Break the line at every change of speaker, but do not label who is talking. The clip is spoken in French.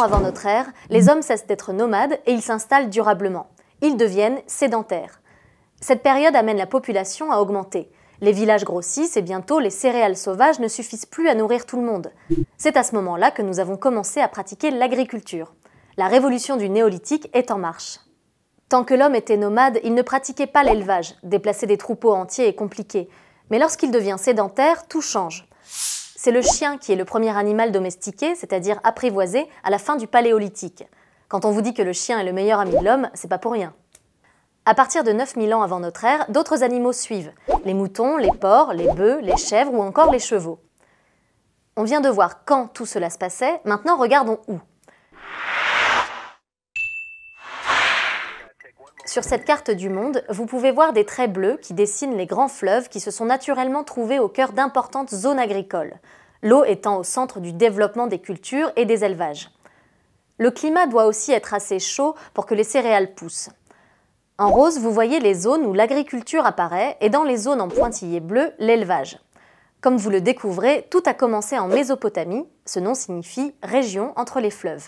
ans avant notre ère, les hommes cessent d'être nomades et ils s'installent durablement. Ils deviennent sédentaires. Cette période amène la population à augmenter. Les villages grossissent et bientôt les céréales sauvages ne suffisent plus à nourrir tout le monde. C'est à ce moment-là que nous avons commencé à pratiquer l'agriculture. La révolution du néolithique est en marche. Tant que l'homme était nomade, il ne pratiquait pas l'élevage. Déplacer des troupeaux entiers est compliqué. Mais lorsqu'il devient sédentaire, tout change. C'est le chien qui est le premier animal domestiqué, c'est-à-dire apprivoisé, à la fin du Paléolithique. Quand on vous dit que le chien est le meilleur ami de l'homme, c'est pas pour rien. À partir de 9000 ans avant notre ère, d'autres animaux suivent. Les moutons, les porcs, les bœufs, les chèvres ou encore les chevaux. On vient de voir quand tout cela se passait, maintenant regardons où. Sur cette carte du monde, vous pouvez voir des traits bleus qui dessinent les grands fleuves qui se sont naturellement trouvés au cœur d'importantes zones agricoles, l'eau étant au centre du développement des cultures et des élevages. Le climat doit aussi être assez chaud pour que les céréales poussent. En rose, vous voyez les zones où l'agriculture apparaît et dans les zones en pointillés bleus, l'élevage. Comme vous le découvrez, tout a commencé en Mésopotamie, ce nom signifie « région entre les fleuves ».